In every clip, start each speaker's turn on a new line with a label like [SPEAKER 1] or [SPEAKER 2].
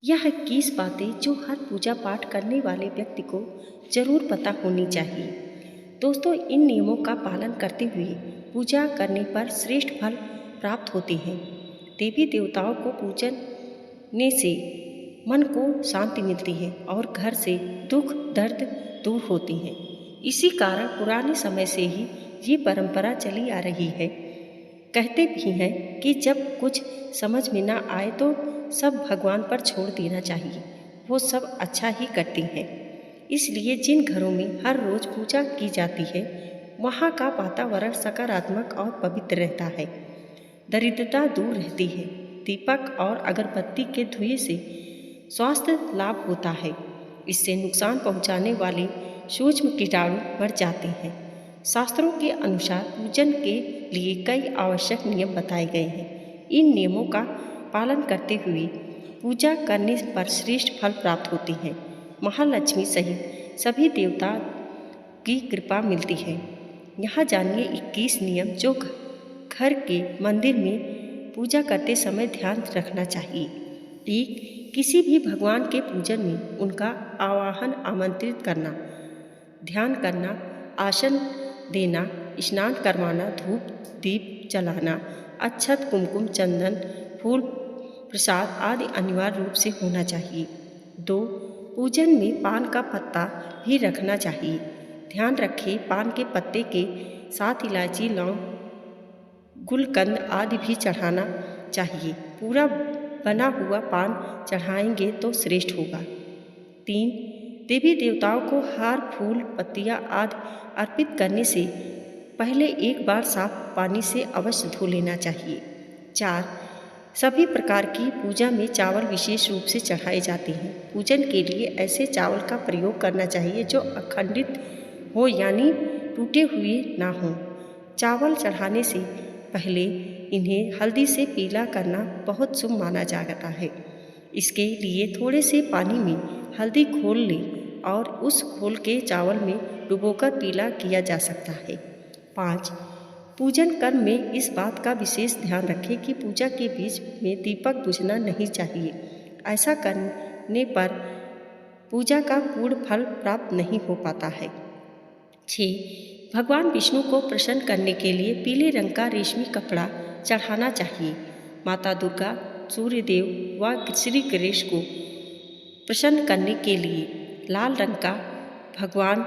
[SPEAKER 1] यह 21 बातें जो हर पूजा पाठ करने वाले व्यक्ति को जरूर पता होनी चाहिए। दोस्तों, इन नियमों का पालन करते हुए पूजा करने पर श्रेष्ठ फल प्राप्त होते हैं। देवी देवताओं को पूजने से मन को शांति मिलती है और घर से दुख दर्द दूर होते हैं। इसी कारण पुराने समय से ही ये परंपरा चली आ रही है। कहते भी हैं कि जब कुछ समझ में ना आए तो सब भगवान पर छोड़ देना चाहिए, वो सब अच्छा ही करते हैं। इसलिए जिन घरों में हर रोज पूजा की जाती है वहाँ का वातावरण सकारात्मक और पवित्र रहता है। दरिद्रता दूर रहती है। दीपक और अगरबत्ती के धुएं से स्वास्थ्य लाभ होता है। इससे नुकसान पहुँचाने वाले सूक्ष्म कीटाणु मर जाते हैं। शास्त्रों के अनुसार पूजन के लिए कई आवश्यक नियम बताए गए हैं। इन नियमों का पालन करते हुए पूजा करने पर श्रेष्ठ फल प्राप्त होते हैं। महालक्ष्मी सहित सभी देवता की कृपा मिलती है। यहाँ जानिए 21 नियम जो घर के मंदिर में पूजा करते समय ध्यान रखना चाहिए। 1. किसी भी भगवान के पूजन में उनका आवाहन आमंत्रित करना, ध्यान करना, आसन देना, स्नान करवाना, धूप दीप जलाना, अक्षत कुमकुम चंदन फूल प्रसाद आदि अनिवार्य रूप से होना चाहिए। 2. पूजन में पान का पत्ता भी रखना चाहिए। ध्यान रखें, पान के पत्ते के साथ इलायची, लौंग, गुलकंद आदि भी चढ़ाना चाहिए। पूरा बना हुआ पान चढ़ाएंगे तो श्रेष्ठ होगा। 3. देवी देवताओं को हार फूल पत्तियां आदि अर्पित करने से पहले एक बार साफ पानी से अवश्य धो लेना चाहिए। 4. सभी प्रकार की पूजा में चावल विशेष रूप से चढ़ाए जाते हैं। पूजन के लिए ऐसे चावल का प्रयोग करना चाहिए जो अखंडित हो यानी टूटे हुए ना हो। चावल चढ़ाने से पहले इन्हें हल्दी से पीला करना बहुत शुभ माना जाता है। इसके लिए थोड़े से पानी में हल्दी घोल लें और उस घोल के चावल में डुबोकर पीला किया जा सकता है। 5. पूजन कर्म में इस बात का विशेष ध्यान रखें कि पूजा के बीच में दीपक बुझना नहीं चाहिए। ऐसा करने पर पूजा का पूर्ण फल प्राप्त नहीं हो पाता है। 6. भगवान विष्णु को प्रसन्न करने के लिए पीले रंग का रेशमी कपड़ा चढ़ाना चाहिए। माता दुर्गा, सूर्यदेव व श्री गणेश को प्रसन्न करने के लिए लाल रंग का, भगवान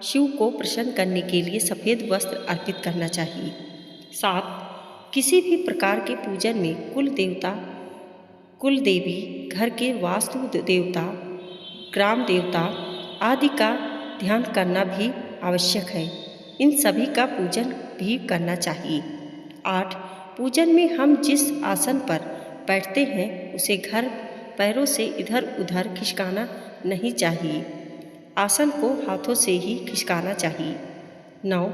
[SPEAKER 1] शिव को प्रसन्न करने के लिए सफ़ेद वस्त्र अर्पित करना चाहिए। 7. किसी भी प्रकार के पूजन में कुल देवता, कुल देवी, घर के वास्तु देवता, ग्राम देवता आदि का ध्यान करना भी आवश्यक है। इन सभी का पूजन भी करना चाहिए। 8. पूजन में हम जिस आसन पर बैठते हैं उसे घर पैरों से इधर उधर खिसकाना नहीं चाहिए। आसन को हाथों से ही खिसकाना चाहिए। 9.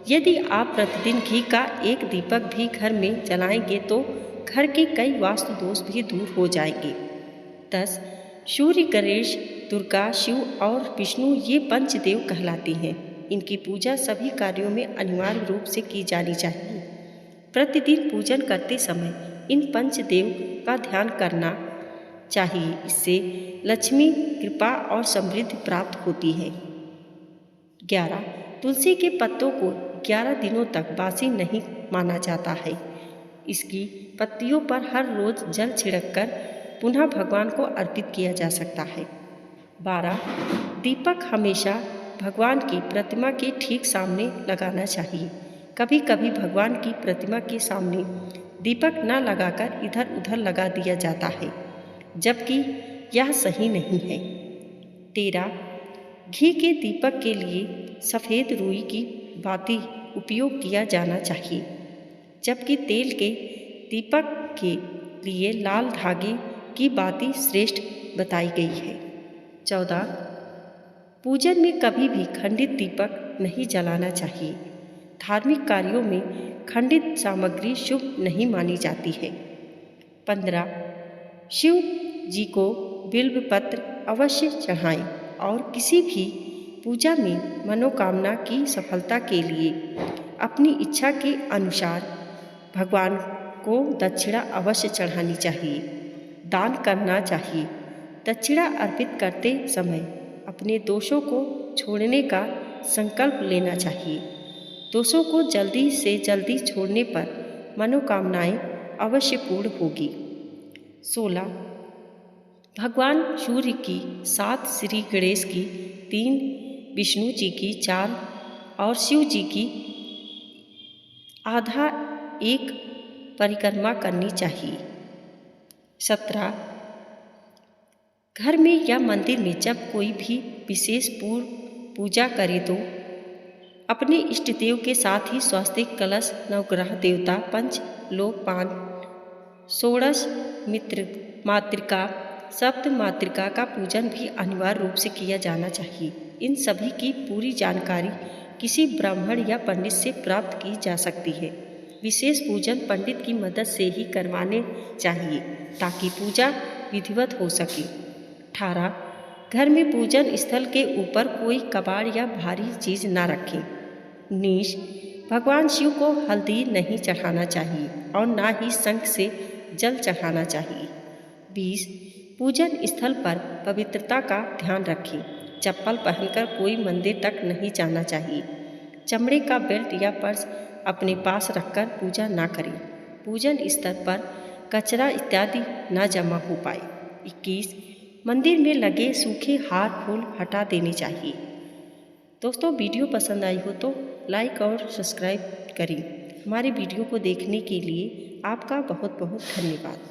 [SPEAKER 1] यदि आप प्रतिदिन घी का एक दीपक भी घर में जलाएंगे तो घर के कई वास्तु दोष भी दूर हो जाएंगे। 10. सूर्य, गणेश, दुर्गा, शिव और विष्णु ये पंचदेव कहलाते हैं। इनकी पूजा सभी कार्यों में अनिवार्य रूप से की जानी चाहिए। प्रतिदिन पूजन करते समय इन पंचदेव का ध्यान करना चाहिए। इससे लक्ष्मी कृपा और समृद्धि प्राप्त होती है। 11. तुलसी के पत्तों को 11 दिनों तक बासी नहीं माना जाता है। इसकी पत्तियों पर हर रोज जल छिड़ककर पुनः भगवान को अर्पित किया जा सकता है। 12. दीपक हमेशा भगवान की प्रतिमा के ठीक सामने लगाना चाहिए। कभी कभी भगवान की प्रतिमा के सामने दीपक न लगाकर इधर उधर लगा दिया जाता है, जबकि यह सही नहीं है। 13. घी के दीपक के लिए सफ़ेद रुई की बाती उपयोग किया जाना चाहिए, जबकि तेल के दीपक के लिए लाल धागे की बाती श्रेष्ठ बताई गई है। 14. पूजन में कभी भी खंडित दीपक नहीं जलाना चाहिए। धार्मिक कार्यों में खंडित सामग्री शुभ नहीं मानी जाती है। 15. शिव जी को बिल्व पत्र अवश्य चढ़ाएं और किसी भी पूजा में मनोकामना की सफलता के लिए अपनी इच्छा के अनुसार भगवान को दक्षिणा अवश्य चढ़ानी चाहिए। दान करना चाहिए। दक्षिणा अर्पित करते समय अपने दोषों को छोड़ने का संकल्प लेना चाहिए। दोषों को जल्दी से जल्दी छोड़ने पर मनोकामनाएं अवश्य पूर्ण होगी। 16 भगवान सूर्य की 7, श्री गणेश की 3, विष्णु जी की 4 और शिव जी की आधा एक परिक्रमा करनी चाहिए। 17 घर में या मंदिर में जब कोई भी विशेष पूजा करे तो अपने इष्ट देव के साथ ही स्वास्तिक, कलश, नवग्रह देवता, पंच लोकपान, षोडश मातृका, सप्त मातृका का पूजन भी अनिवार्य रूप से किया जाना चाहिए। इन सभी की पूरी जानकारी किसी ब्राह्मण या पंडित से प्राप्त की जा सकती है। विशेष पूजन पंडित की मदद से ही करवाने चाहिए ताकि पूजा विधिवत हो सके। 18 घर में पूजन स्थल के ऊपर कोई कबाड़ या भारी चीज न रखें। 19 भगवान शिव को हल्दी नहीं चढ़ाना चाहिए और ना ही शंख से जल चढ़ाना चाहिए। 20 पूजन स्थल पर पवित्रता का ध्यान रखें। चप्पल पहनकर कोई मंदिर तक नहीं जाना चाहिए। चमड़े का बेल्ट या पर्स अपने पास रखकर पूजा ना करें। पूजन स्थल पर कचरा इत्यादि न जमा हो पाए। 21 मंदिर में लगे सूखे हार फूल हटा देने चाहिए। दोस्तों, वीडियो पसंद आई हो तो लाइक और सब्सक्राइब करें। हमारे वीडियो को देखने के लिए आपका बहुत बहुत धन्यवाद।